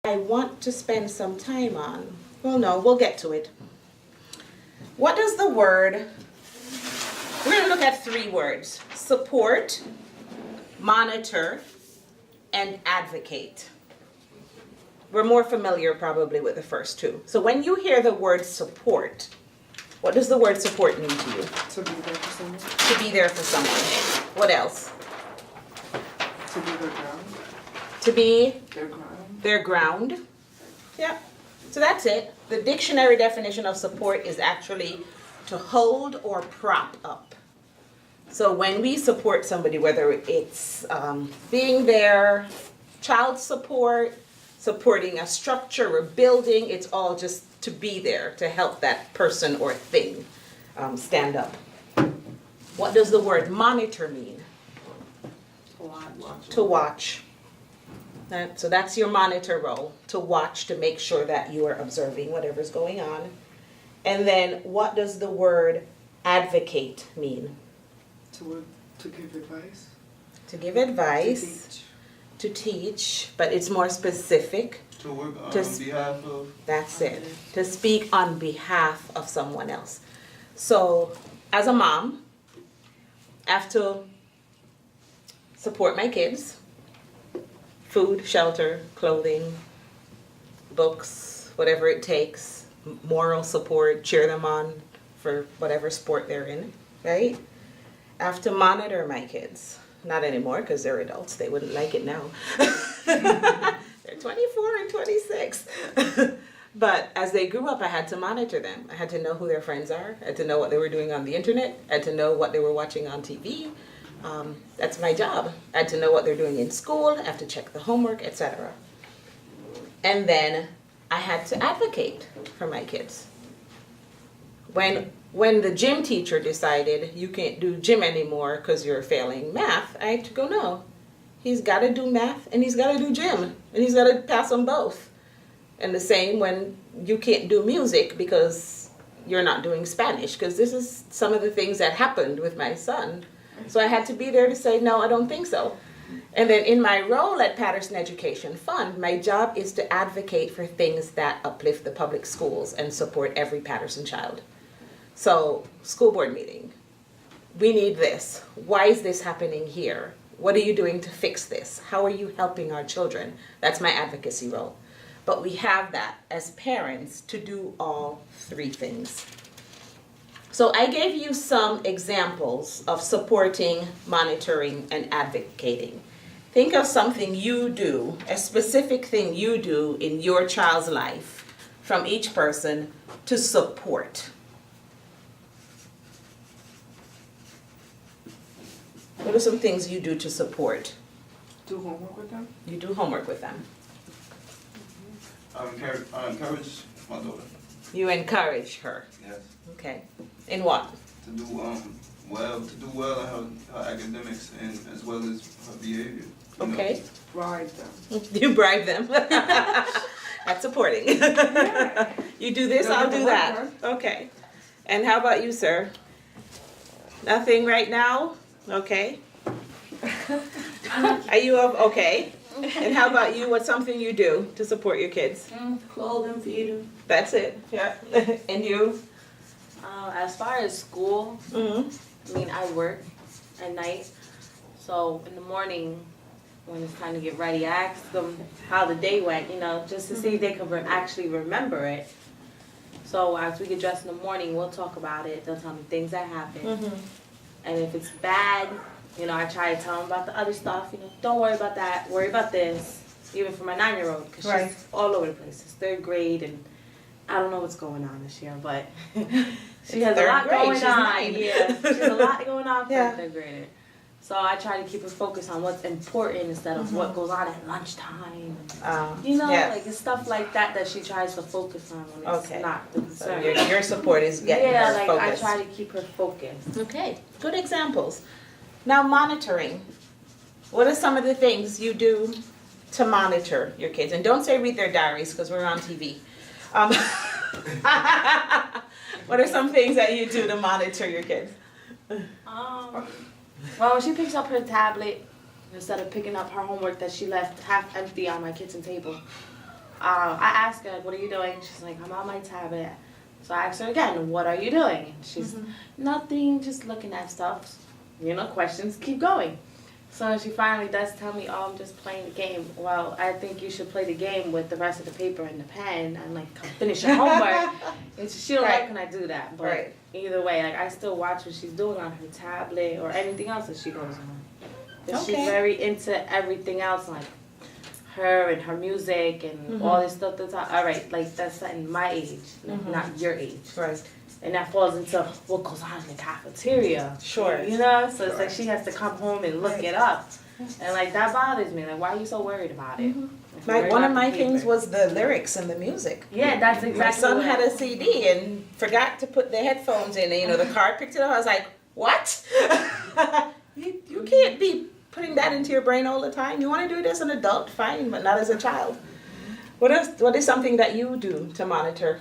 I want to spend some time on. Well, no, we'll get to it. What does the word, we're going to look at 3 words: support, monitor, and advocate. We're more familiar probably with the first 2. So when you hear the word support, what does the word support mean to you? To be there for someone. To be there for someone. What else? To be their ground. To be Their ground. their ground. Yeah. So that's it. The dictionary definition of support is actually to hold or prop up. So when we support somebody, whether it's being there, child support, supporting a structure or building, it's all just to be there to help that person or thing stand up. What does the word monitor mean? To watch. So that's your monitor role, to watch, to make sure that you are observing whatever's going on. And then what does the word advocate mean? To give advice. To give advice. To teach, but it's more specific. To work on To behalf of. That's it. To speak on behalf of someone else. So as a mom, I have to support my kids. Food, shelter, clothing, books, whatever it takes, moral support, cheer them on for whatever sport they're in, right? I have to monitor my kids. Not anymore because they're adults. They wouldn't like it now. They're 24 and 26. But as they grew up, I had to monitor them. I had to know who their friends are. I had to know what they were doing on the internet. I had to know what they were watching on TV. That's my job. I had to know what they're doing in school. I have to check the homework, etc. And then I had to advocate for my kids. When the gym teacher decided you can't do gym anymore because you're failing math, I had to go, no. He's got to do math and he's got to do gym. And he's got to pass them both. And the same when you can't do music because you're not doing Spanish. Because this is some of the things that happened with my son. So I had to be there to say, no, I don't think so. And then in my role at Patterson Education Fund, my job is to advocate for things that uplift the public schools and support every Patterson child. So, school board meeting. We need this. Why is this happening here? What are you doing to fix this? How are you helping our children? That's my advocacy role. But we have that as parents to do all 3 things. So I gave you some examples of supporting, monitoring, and advocating. Think of something you do, a specific thing you do in your child's life from each person to support. What are some things you do to support? Do homework with them. You do homework with them. I encourage my daughter. You encourage her. Yes. Okay. In what? To do well in her academics and as well as her behavior. Okay. Bribe them. You bribe them. That's supporting. You do this, I'll do that. Okay. And how about you, sir? Nothing right now? Okay. Are you okay? And how about you? What's something you do to support your kids? Clothe them, feed them. That's it. Yeah. And you? As far as school, Mm-hmm. I mean, I work at night. So in the morning, when it's time to get ready, I ask them how the day went, just to see if they can actually remember it. So as we get dressed in the morning, we'll talk about it. They'll tell me things that happened. Mm-hmm. And if it's bad, I try to tell them about the other stuff. Don't worry about that. Worry about this. Even for my 9-year-old, because Right. she's all over the place. It's 3rd grade, and I don't know what's going on this year, but she has a third lot grade. going She's on. 9. Yeah, she has a lot going on for Yeah. a 3rd grader. So I try to keep her focused on what's important instead of what goes on at lunchtime. Yes. Like it's stuff like that she tries to focus on when it's Okay. not the So concern. your support is getting her like focused. I try to keep her focused. Okay, good examples. Now monitoring. What are some of the things you do to monitor your kids? And don't say read their diaries because we're on TV. What are some things that you do to monitor your kids? Well, when she picks up her tablet, instead of picking up her homework that she left half empty on my kitchen table, I asked her, like, what are you doing? She's like, I'm on my tablet. So I asked her again, what are you doing? And she's, nothing, just looking at stuff. You know, questions keep going. So she finally does tell me, oh, I'm just playing the game. Well, I think you should play the game with the rest of the paper and the pen and like come finish your homework. And she don't Right. like when I do that. But Right. either way, like I still watch what she's doing on her tablet or anything else that she goes on. But she's Okay. very into everything else, like her and her music and all this stuff that's all right, like that's in my age, not your age. Right. And that falls into what goes on in the cafeteria. Sure. You know? So it's like she has to come home and look it up. And like that bothers me. Like why are you so worried about it? If you're worried One of about my the things paper. was the lyrics and the music. Yeah, that's exactly My son what had a CD and forgot to put the headphones in. And, you know, the card picked it up. I was like, what? you can't be putting that into your brain all the time. You want to do it as an adult, fine, but not as a child. What is something that you do to monitor?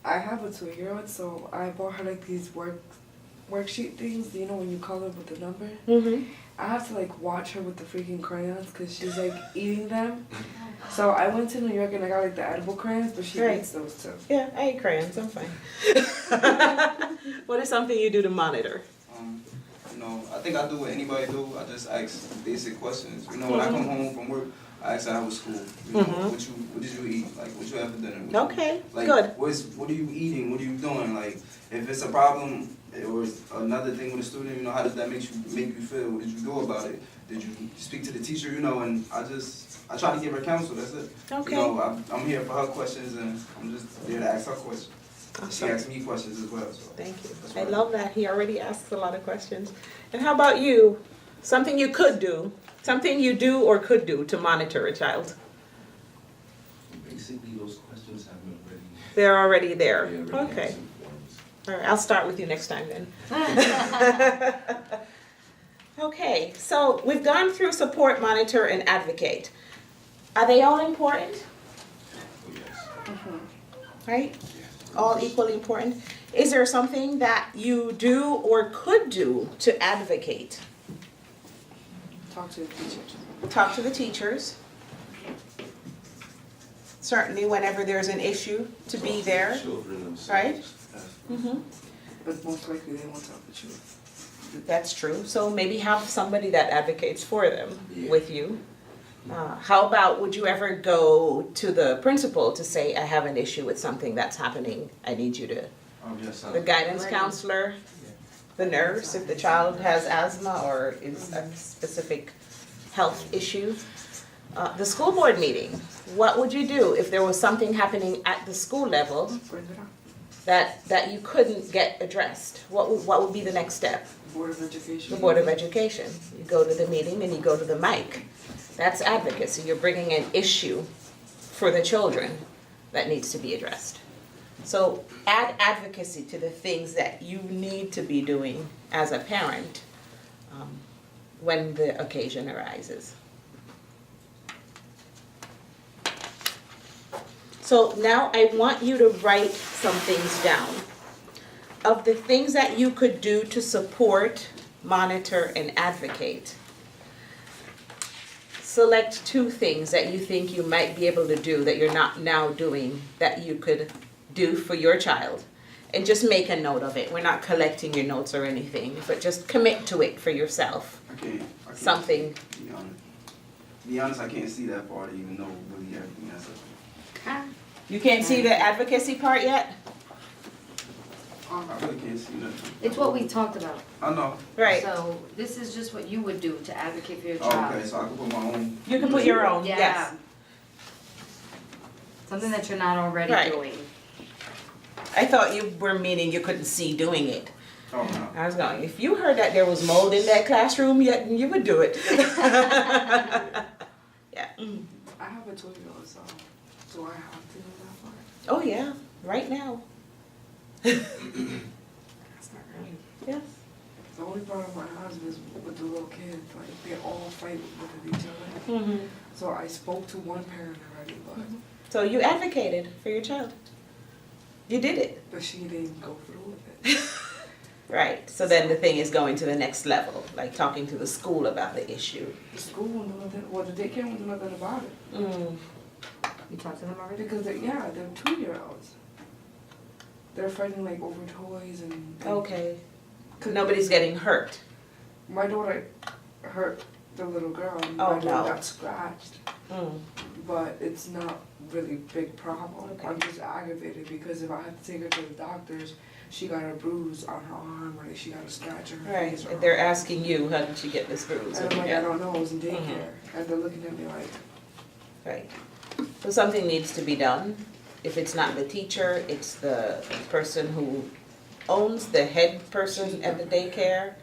I have a 2-year-old, so I bought her like these worksheet things. You know when you color with the number. Mm-hmm. I have to like watch her with the freaking crayons because she's like eating them. So I went to New York and I got like the edible crayons, but she Right. eats those too. Yeah, I eat crayons. I'm fine. What is something you do to monitor? You know, I think I do what anybody do. I just ask basic questions. You know, when I come home from work, I ask her how was school. You know, what did you eat? Like, what you have for dinner? Okay, Like, good. what are you eating? What are you doing? Like, if it's a problem or it's another thing with a student, you know, how does that make you feel? What did you do about it? Did you speak to the teacher? You know, and I try to give her counsel. That's it. Okay. You know, I'm here for her questions, and I'm just there to ask her questions. She Awesome. asks me questions as well. So Thank you. that's I what love that. He already asks a lot of questions. And how about you? Something you could do, something you do or could do to monitor a child. Basically, those questions have been already. They're already there. they already Okay. answered for us. All right, I'll start with you next time then. Okay, so we've gone through support, monitor, and advocate. Are they all important? Oh, yes. Right? Yes. All equally important? Is there something that you do or could do to advocate? Talk to the teachers. Talk to the teachers. Certainly whenever there's an issue, to be there. Children themselves. Right. Yes. Mm-hmm. But most likely they won't tell the truth. That's true. So maybe have somebody that advocates for them Yeah. with you. How about, would you ever go to the principal to say, I have an issue with something that's happening, I need you to, yes, the guidance counselor, the nurse, if the child has asthma or is a specific health issue. The school board meeting, what would you do if there was something happening at the school level Bring it up. that you couldn't get addressed? What would be the next step? Board of Education. The Board of Education. You go to the meeting and you go to the mic. That's advocacy. You're bringing an issue for the children that needs to be addressed. So add advocacy to the things that you need to be doing as a parent when the occasion arises. So now I want you to write some things down. Of the things that you could do to support, monitor, and advocate, select 2 things that you think you might be able to do that you're not now doing that you could do for your child. And just make a note of it. We're not collecting your notes or anything, but just commit to it for yourself. I can't Something. To be honest, I can't see that far to even know really everything that's up. You can't see the advocacy part yet? I really can't see nothing. It's what we talked about. I know. Right. So this is just what you would do to advocate for your Oh, child. okay, so I can put my own. You can put your own, Yeah. yes. Something that you're not already Right. doing. I thought you were meaning you couldn't see doing it. Oh, no. I was going, if you heard that there was mold in that classroom, you would do it. Yeah. I have a 2-year-old, so do I have to do that part? Oh, yeah, right now. That's not right. Yes. The only problem I have is with the little kids, like they all fight with each other. Mm-hmm. So I spoke to one parent already, So you advocated for your child. You did it. but she didn't go through with it. Right. So then the thing is going to the next level, like talking to the school about the issue. The school won't do nothing, well, the daycare won't do nothing about it. Mm. You talked to them already? Because they're 2-year-olds. They're fighting like over toys and. Okay. 'Cause Nobody's getting hurt. My daughter hurt the little girl. And Oh, my daughter no. got scratched, Mm. but it's not really big problem. Okay. I'm just aggravated because if I have to take her to the doctors, she got a bruise on her arm or she got a scratch on her Right. face. Or They're her arm. asking you, how did you get this bruise? And I'm like, Yeah. I don't know. I was in daycare, Mm-hmm. and they're looking at me like. Right. So something needs to be done. If it's not the teacher, it's the person who owns, the head person at the daycare.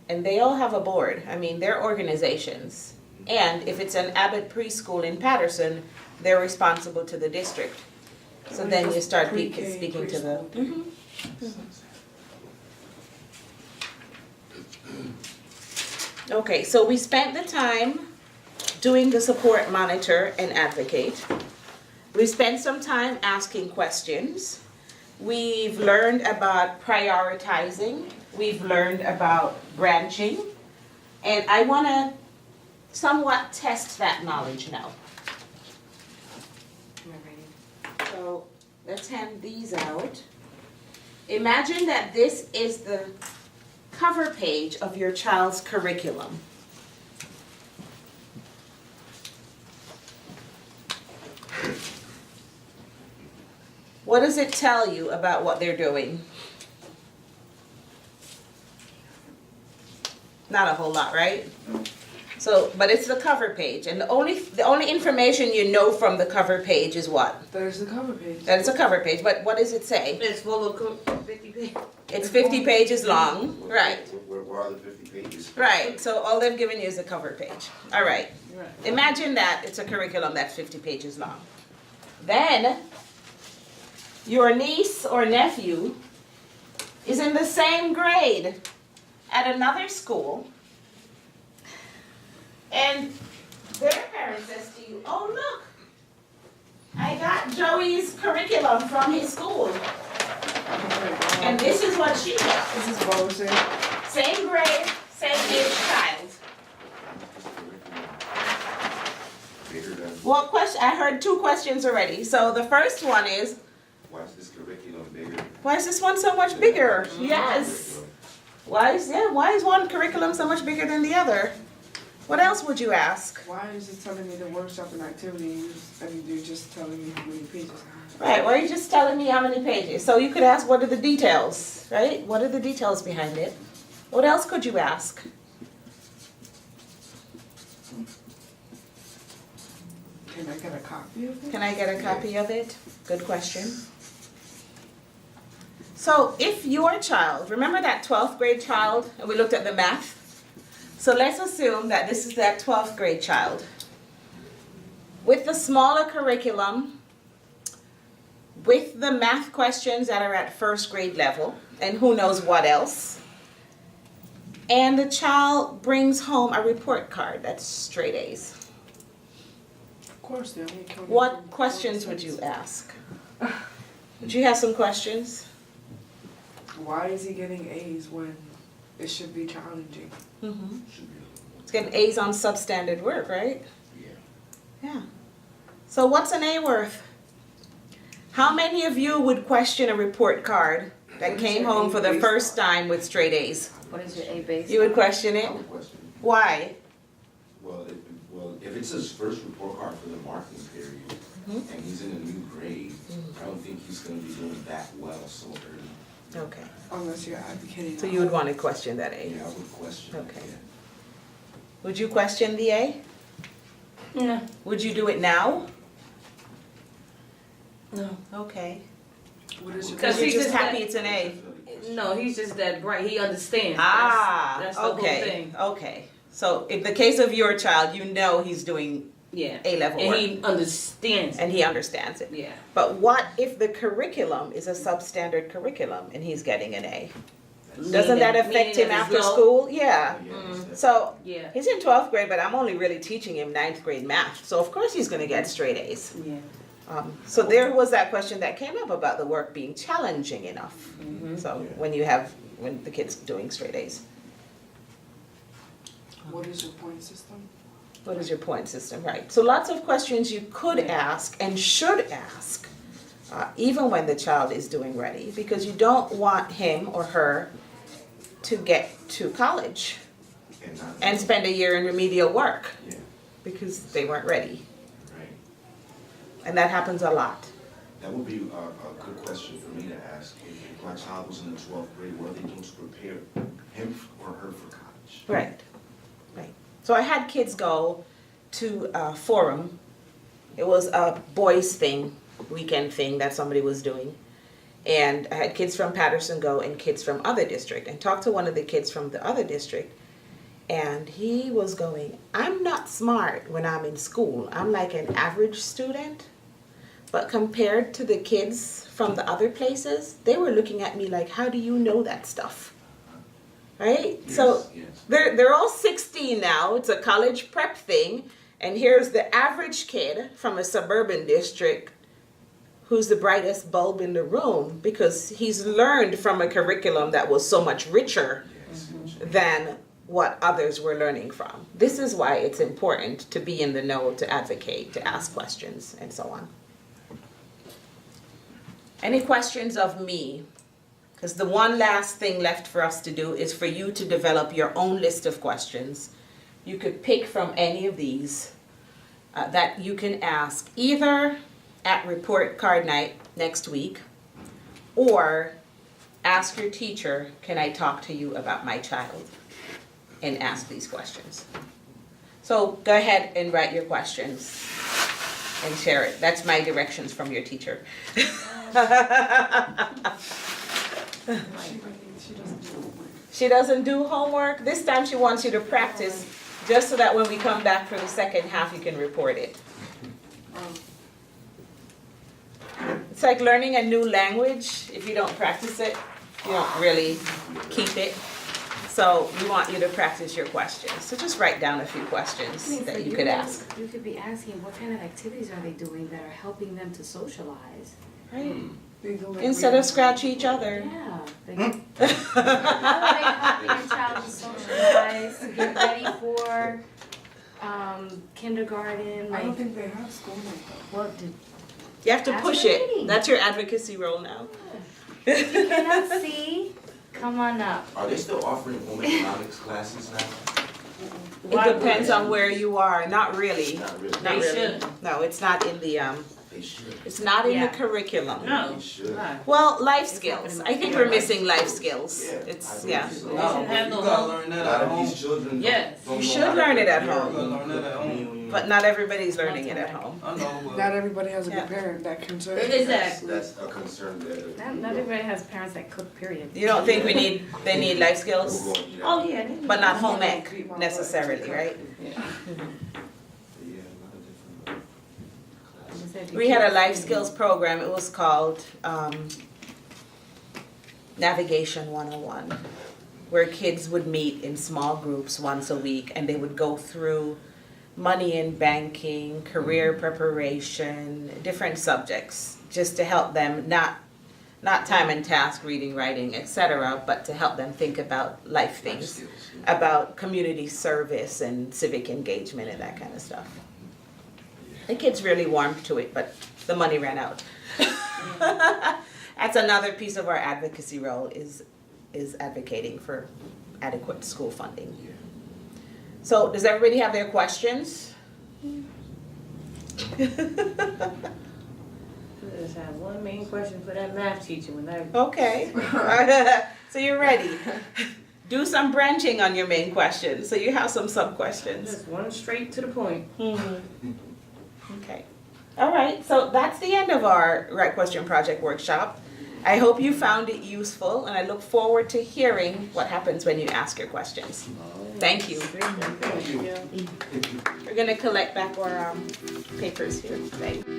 And they all have a board. I mean, they're organizations. And if it's an Abbott preschool in Patterson, they're responsible to the district. So then you start Pre-K, speaking to the. preschool. Okay, so we spent the time doing the support monitor and advocate. We spent some time asking questions. We've learned about prioritizing. We've learned about branching. And I want to somewhat test that knowledge now. Am I ready? So let's hand these out. Imagine that this is the cover page of your child's curriculum. What does it tell you about what they're doing? Not a whole lot, right? So, but it's the cover page, and the only information you know from the cover page is what? There's the cover page. That it's a cover page, but what does it say? It's full of 50 pages. It's 50 pages long, right? Where are the 50 pages? Right, so all they've given you is a cover page. All right. Imagine that it's a curriculum that's 50 pages long. Then, your niece or nephew is in the same grade at another school, and their parent says to you, oh look, I got Joey's curriculum from his school, and this is what she got. This is bullshit. Same grade, same age child. Bigger than, Well, question, I heard two questions already. So the first one is, why is this curriculum bigger? why is this one so much bigger? Yes. Why is one curriculum so much bigger than the other? What else would you ask? Why is it telling me the workshop and activities, and you're just telling me how many pages I have? Right, why are you just telling me how many pages? So you could ask, what are the details, right? What are the details behind it? What else could you ask? Can I get a copy of it? Can I get a copy of it? Good question. So if your child, remember that 12th grade child, and we looked at the math? So let's assume that this is that 12th grade child. With the smaller curriculum, with the math questions that are at first grade level, and who knows what else, and the child brings home a report card that's straight A's. Of course, they're only counting What from questions would 4 you ask? Would you have some questions? Why is he getting A's when it should be challenging? Mm-hmm. Should be, It's getting A's on substandard work, right? yeah. Yeah. So what's an A worth? How many of you would question a report card that What is came your home A for the based first on? time with straight A's? What is your A base? You would question it? I would question. Why? Well, if it's his first report card for the marking period, Mhm. and he's in a new grade, I don't think he's gonna be doing that well so early. Okay. Unless you're advocating. So you would want to question that A. Yeah, I would question. it, Okay. yeah. Would you question the A? No. Would you do it now? No. Okay. What is your Because Because you're he's just just happy that- it's an A. Definitely question. No, he's just that bright. He understands. Ah, That's the whole okay. thing. Okay. So in the case of your child, you know he's doing Yeah. A-level And work. he understands. And he understands it. Yeah. But what if the curriculum is a substandard curriculum and he's getting an A? Doesn't that affect him after school? Yeah. Yeah, it's So Yeah. he's in 12th grade, but I'm only really teaching him 9th grade math. So of course he's going to get straight A's. Yeah. So there was that question that came up about the work being challenging enough. So Yeah. when the kid's doing straight A's. What is your point system? What is your point system? Right. So lots of questions you could ask and should ask, even when the child is doing ready, because you don't want him or her to get to college And not. and spend a year in remedial work Yeah, because they weren't ready. right. And that happens a lot. That would be a good question for me to ask. If my child was in the 12th grade, what are they doing to prepare him or her for college? Right. Right. So I had kids go to a forum. It was a boys thing, weekend thing that somebody was doing. And I had kids from Patterson go and kids from other district, and talked to one of the kids from the other district. And he was going, I'm not smart when I'm in school. I'm like an average student. But compared to the kids from the other places, they were looking at me like, how do you know that stuff? Right? So Yes, yes. they're all 16 now. It's a college prep thing. And here's the average kid from a suburban district who's the brightest bulb in the room because he's learned from a curriculum that was so much richer Yes. than what others were learning from. This is why it's important to be in the know, to advocate, to ask questions, and so on. Any questions of me? Because the one last thing left for us to do is for you to develop your own list of questions. You could pick from any of these that you can ask either at report card night next week, or ask your teacher, can I talk to you about my child? And ask these questions. So go ahead and write your questions and share it. That's my directions from your teacher. She doesn't do homework. This time she wants you to practice just so that when we come back for the second half you can report it. It's like learning a new language. If you don't practice it, you don't really keep it. So we want you to practice your questions. So just write down a few questions that you could ask. You could be asking what kind of activities are they doing that are helping them to socialize? Right? They go like Instead reading. of scratch each other. Yeah. How are they helping your child to socialize, get ready for kindergarten? I don't Like, think they have school like that. what did You have to Ask push the it. reading. That's your advocacy role now. if you cannot see? Come on up. Are they still offering home economics classes now? It depends on where you are. Not really. Not really. Not They really. should. No, it's not in the They should. it's not in the Yeah. curriculum. No. They should. Right. Well, life It's skills. happening I think right we're missing life skills. Yeah, It's I yeah. believe so. They No, should but have you the gotta whole- learn A that lot at of home. these children Yes. don't You know should how to learn it at prepare home. You gotta learn that at home. But not everybody's learning it at home. I know, but Not everybody has a Yeah. good parent that can serve. Exactly. That's a concern that. Not everybody has parents that cook, period. You don't think they need life skills? Oh, yeah. they- But not home ec necessarily, right? Yeah, a lot of different. We had a life skills program. It was called Navigation 101, where kids would meet in small groups once a week and they would go through money in banking, career preparation, different subjects, just to help them not time and task, reading, writing, etc., but to help them think about life things, skills, yeah. about community service and civic engagement and that kind of stuff. The kids really warmed to it, but the money ran out. That's another piece of our advocacy role is advocating for adequate school funding. Yeah. So does everybody have their questions? I just have one main question for that math teacher when I. Okay. So you're ready. Do some branching on your main question so you have some sub-questions. Just one straight to the point. Okay. All right, so that's the end of our Right Question Project workshop. I hope you found it useful, and I look forward to hearing what happens when you ask your questions. Thank you. Thank you. We're gonna collect back our papers here. Thank you.